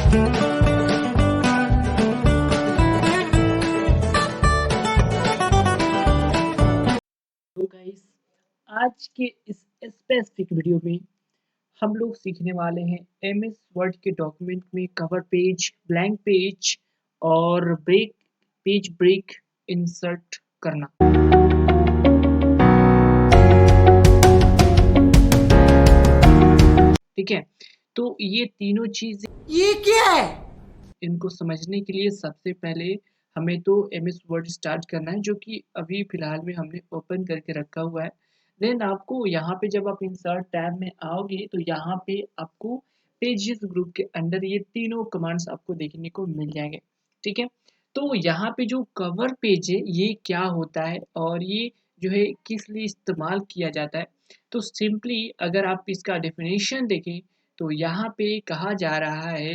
तो गाइस, आज के इस स्पेसिफिक वीडियो में हम लोग सीखने वाले हैं एमएस वर्ड के डॉक्यूमेंट में कवर पेज, ब्लैंक पेज और पेज ब्रेक इंसर्ट करना। ठीक है, तो ये तीनों चीज ये क्या है? इनको समझने के लिए सबसे पहले हमें तो एमएस वर्ड स्टार्ट करना है, जो कि अभी फिलहाल में हमने ओपन करके रखा हुआ है। देन आपको यहाँ पे जब आप इंसर्ट टैब में आओगे तो यहाँ पे आपको पेजेस ग्रुप के अंदर ये तीनों कमांड्स आपको देखने को मिल जाएंगे। ठीक है, तो यहाँ पे जो कवर पेज है ये क्या होता है और ये जो है किस लिए इस्तेमाल किया जाता है, तो सिंपली अगर आप इसका डेफिनेशन देखें तो यहाँ पे कहा जा रहा है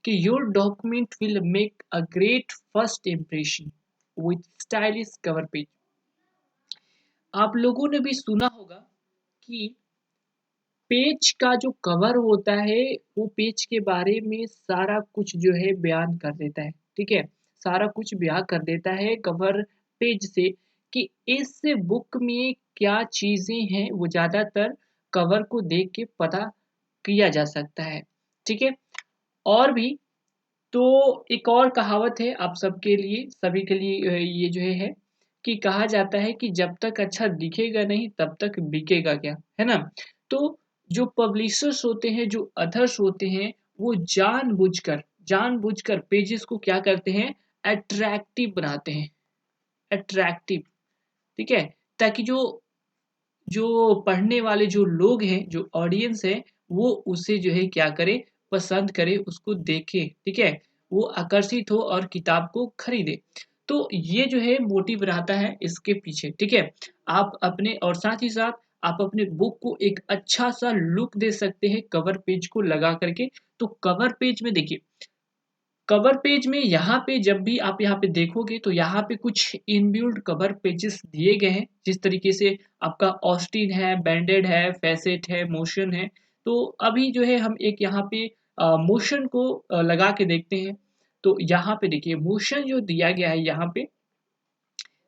कि your document will make a great first impression with stylish cover page। आप लोगों ने भी सुना होगा कि पेज का जो कवर होता है वो पेज के बारे में सारा कुछ जो है बयान कर देता है। ठीक है, सारा कुछ बयान कर देता है कवर पेज से कि इस बुक में क्या चीजें हैं, वो ज्यादातर कवर को देख के पता किया जा सकता है। ठीक है, और भी तो एक और कहावत है आप सबके लिए, सभी के लिए ये जो है कि कहा जाता है कि जब तक अच्छा दिखेगा नहीं तब तक बिकेगा क्या, है ना। तो जो पब्लिशर्स होते हैं, जो अथर्स होते हैं, वो जानबूझकर पेजेस को क्या करते हैं, अट्रैक्टिव बनाते हैं, अट्रैक्टिव। ठीक है, ताकि जो जो पढ़ने वाले जो लोग हैं, जो ऑडियंस है, वो उसे जो है क्या करे, पसंद करे, उसको देखे। ठीक है, वो आकर्षित हो और किताब को खरीदे। तो ये जो है मोटिव रहता है इसके पीछे। ठीक है, आप अपने और साथ ही साथ आप अपने बुक को एक अच्छा सा लुक दे सकते हैं कवर पेज को लगा करके। तो कवर पेज में देखिए, कवर पेज में यहाँ पे जब भी आप यहाँ पे देखोगे तो यहाँ पे कुछ इनबिल्ट कवर पेजेस दिए गए हैं, जिस तरीके से आपका ऑस्टिन है, बैंडेड है, फैसेट है, मोशन है। तो अभी जो है हम एक यहाँ पे मोशन को लगा के देखते हैं। तो यहाँ पे देखिए मोशन जो दिया गया है यहाँ पे,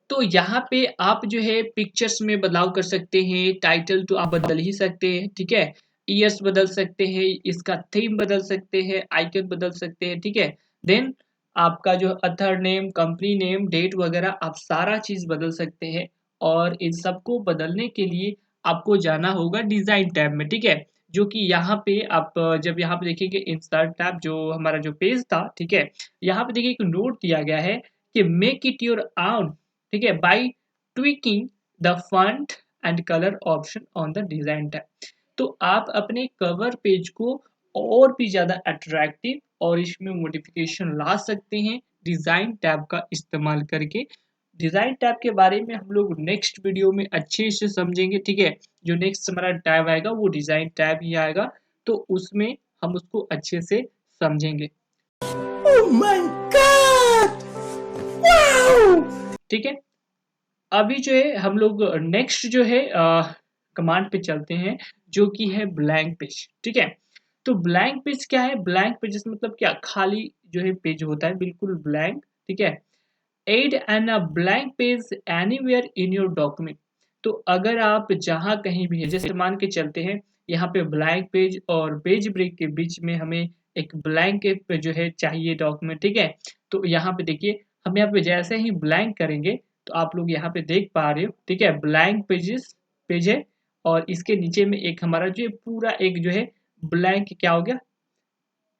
तो यहाँ पे आप जो है पिक्चर्स में बदलाव कर सकते हैं, टाइटल तो आप बदल ही सकते हैं। ठीक है, ईयर्स बदल सकते हैं, इसका थीम बदल सकते हैं, आइकन बदल सकते हैं। ठीक है, देन आपका जो author name, company name, date वगैरह आप सारा चीज बदल सकते हैं। और इन सबको बदलने के लिए आपको जाना होगा डिजाइन टैब में। ठीक है, जो कि यहाँ पे आप जब यहाँ पे देखेंगे इंसर्ट टैब, जो हमारा जो पेज था, ठीक है, यहाँ पे देखिए एक नोट दिया गया है कि मेक इट योर own। ठीक है, by tweaking the font and colour option on the design tab. तो आप अपने कवर पेज को और भी ज्यादा अट्रैक्टिव और इसमें मॉडिफिकेशन ला सकते हैं डिजाइन टैब का इस्तेमाल करके। डिजाइन टैब के बारे में हम लोग नेक्स्ट वीडियो में अच्छे से समझेंगे। ठीक है, जो नेक्स्ट हमारा टैब आएगा वो डिजाइन टैब ही आएगा, तो उसमें हम उसको अच्छे से समझेंगे। Oh my God! Wow! ठीक है, अभी जो है हम लोग नेक्स्ट जो है कमांड पे चलते हैं, जो कि है ब्लैंक पेज। ठीक है, तो ब्लैंक पेज क्या है, ब्लैंक पेज मतलब क्या, खाली जो है पेज होता है, बिल्कुल ब्लैंक। ठीक है, add an a blank page anywhere in your document. तो अगर आप जहां कहीं भी है, जैसे मान के चलते हैं यहाँ पे ब्लैंक पेज और पेज ब्रेक के बीच में हमें एक ब्लैंक जो है चाहिए डॉक्यूमेंट। ठीक है, तो यहाँ पे देखिए हम यहाँ पे जैसे ही ब्लैंक करेंगे तो आप लोग यहाँ पे देख पा रहे हो। ठीक है, ब्लैंक पेज है और इसके नीचे में एक हमारा जो पूरा एक जो है ब्लैंक क्या हो गया।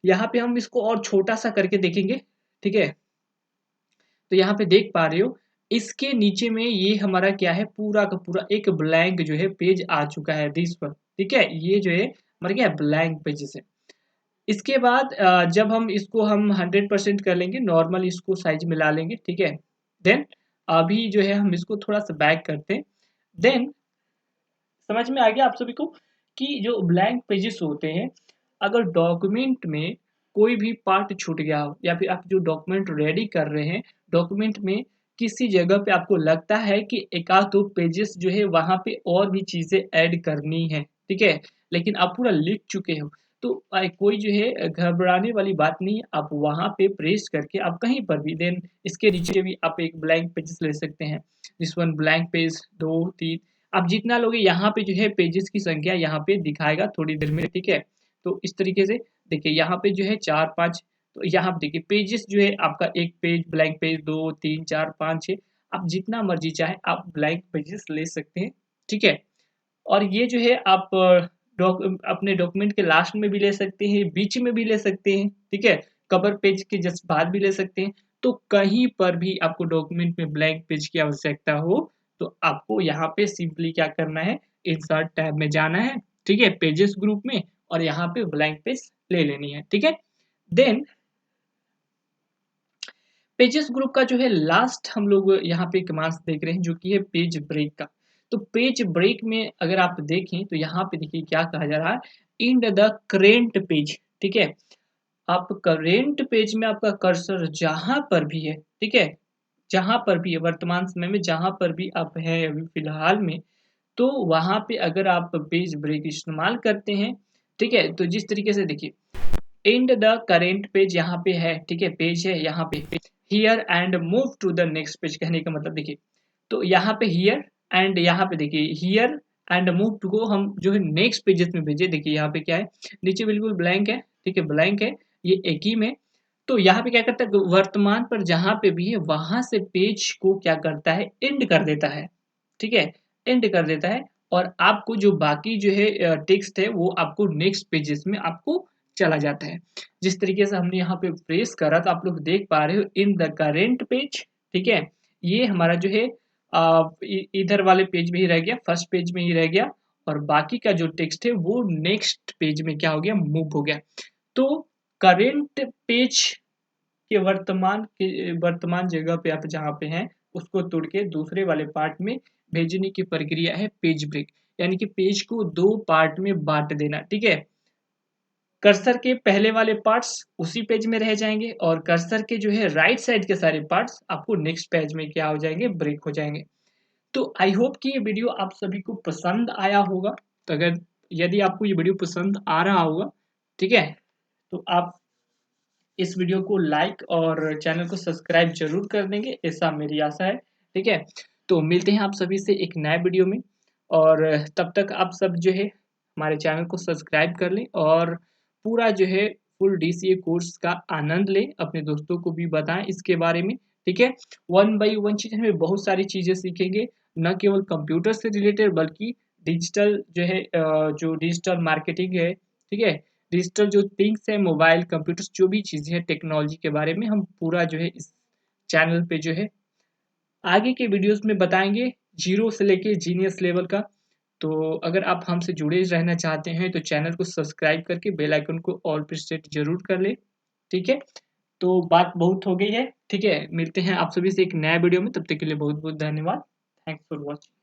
यहाँ पे हम इसको और छोटा सा करके देखेंगे। ठीक है, तो यहाँ पे देख पा रहे हो इसके नीचे में ये हमारा क्या है, पूरा का पूरा एक ब्लैंक जो है पेज आ चुका है दिस पर। ठीक है, ये जो है हमारा क्या है, ब्लैंक पेज है। इसके बाद जब हम इसको हम 100% कर लेंगे, नॉर्मल इसको साइज मिला लेंगे। ठीक है, देन अभी जो है हम इसको थोड़ा सा बैक करते हैं। देन समझ में आ गया आप सभी को कि जो ब्लैंक पेजेस होते हैं, अगर डॉक्यूमेंट में कोई भी पार्ट छूट गया हो या फिर आप जो डॉक्यूमेंट रेडी कर रहे हैं, डॉक्यूमेंट में किसी जगह पे आपको लगता है कि एक आध दो पेजेस जो है वहां पे और भी चीजें ऐड करनी है। ठीक है, लेकिन आप पूरा लिख चुके हो, तो कोई जो है घबराने वाली बात नहीं है, आप वहाँ पे प्रेस करके आप कहीं पर भी देन इसके नीचे भी आप एक ब्लैंक पेजेस ले सकते हैं। दिस वन ब्लैंक पेज 2, 3 आप जितना लोगे यहाँ पे जो है पेजेस की संख्या यहाँ पे दिखाएगा थोड़ी देर में, ठीक है? तो इस तरीके से देखिए यहाँ पे जो है 4-5 तो यहाँ पे देखिए पेजेस जो है आपका एक पेज ब्लैंक पेज 2, 3, 4, 5, 6 आप जितना मर्जी चाहे आप ब्लैंक पेजेस ले सकते हैं, ठीक है? और ये जो है आप अपने डॉक्यूमेंट के लास्ट में भी ले सकते हैं, बीच में भी ले सकते हैं, ठीक है? कवर पेज के जस्ट बाद भी ले सकते हैं। तो कहीं पर भी आपको डॉक्यूमेंट में ब्लैंक पेज की आवश्यकता हो, तो आपको यहाँ पे सिंपली क्या करना है, इंसर्ट टैब में जाना है, ठीक है? पेजेस ग्रुप में और यहाँ पे ब्लैंक पेज ले लेनी है, ठीक है? देन पेजेस ग्रुप का जो है लास्ट हम लोग यहाँ पे कमांड्स देख रहे हैं जो कि है पेज ब्रेक का। तो पेज ब्रेक में अगर आप देखें तो यहाँ पे देखिए क्या कहा जा रहा है, इंड द करेंट पेज, ठीक है? आप करेंट पेज में आपका कर्सर जहां पर भी है, ठीक है? जहां पर भी है वर्तमान समय में जहां पर भी आप हैं अभी फिलहाल में, तो वहां पे अगर आप पेज ब्रेक इस्तेमाल करते हैं, ठीक है? तो जिस तरीके से देखिए एंड द करेंट पेज यहाँ पे है, ठीक है? पेज है यहाँ पे here and move to the next page कहने का मतलब देखिए, तो यहाँ पे हियर एंड यहाँ पे देखिए हियर एंड मूव टू को हम जो है नेक्स्ट पेजेस में भेजे। देखिए यहाँ पे क्या है, नीचे बिल्कुल ब्लैंक है, ठीक है? ब्लैंक है, ये एक ही में। तो यहाँ पे क्या करता है, वर्तमान पर जहाँ पे भी है वहां से पेज को क्या करता है, एंड कर देता है, ठीक है? एंड कर देता है और आपको जो बाकी जो है टेक्स्ट है वो आपको नेक्स्ट पेजेस में आपको चला जाता है। जिस तरीके से हमने यहाँ पे प्रेस करा तो आप लोग देख पा रहे हो इन द करेंट पेज, ठीक है? ये हमारा जो है इधर वाले पेज में ही रह गया, फर्स्ट पेज में ही रह गया और बाकी का जो टेक्स्ट है वो नेक्स्ट पेज में क्या हो गया, मूव हो गया। तो करेंट पेज के वर्तमान जगह पे आप जहाँ पे हैं उसको तोड़ के दूसरे वाले पार्ट में भेजने की प्रक्रिया है पेज ब्रेक, यानी कि पेज को दो पार्ट में बांट देना, ठीक है? कर्सर के पहले वाले पार्ट्स उसी पेज में रह जाएंगे और कर्सर के जो है राइट साइड के सारे पार्ट्स आपको नेक्स्ट पेज में क्या हो जाएंगे, ब्रेक हो जाएंगे। तो आई होप कि ये वीडियो आप सभी को पसंद आया होगा। तो अगर यदि आपको ये वीडियो पसंद आ रहा होगा, ठीक है, तो आप इस वीडियो को लाइक और चैनल को सब्सक्राइब जरूर कर देंगे, ऐसा मेरी आशा है, ठीक है? तो मिलते हैं आप सभी से एक नए वीडियो में और तब तक आप सब जो है हमारे चैनल को सब्सक्राइब कर लें और पूरा जो है फुल डीसीए कोर्स का आनंद लें, अपने दोस्तों को भी बताएं इसके बारे में, ठीक है? वन बाई वन चीज़ हमें बहुत सारी चीज़ें सीखेंगे, न केवल कंप्यूटर से रिलेटेड बल्कि डिजिटल जो है जो डिजिटल मार्केटिंग है, ठीक है? डिजिटल जो थिंग्स है मोबाइल कंप्यूटर जो भी चीज़ें हैं टेक्नोलॉजी के बारे में हम पूरा जो है इस चैनल पे जो है आगे के वीडियोस में बताएंगे, जीरो से लेके जीनियस लेवल का। तो अगर आप हमसे जुड़े रहना चाहते हैं तो चैनल को सब्सक्राइब करके बेल आइकन को ऑल पे सेट जरूर कर ले, ठीक है? तो बात बहुत हो गई है, ठीक है? मिलते हैं आप सभी से एक नया वीडियो में, तब तक के लिए बहुत बहुत धन्यवाद। Thanks for watching.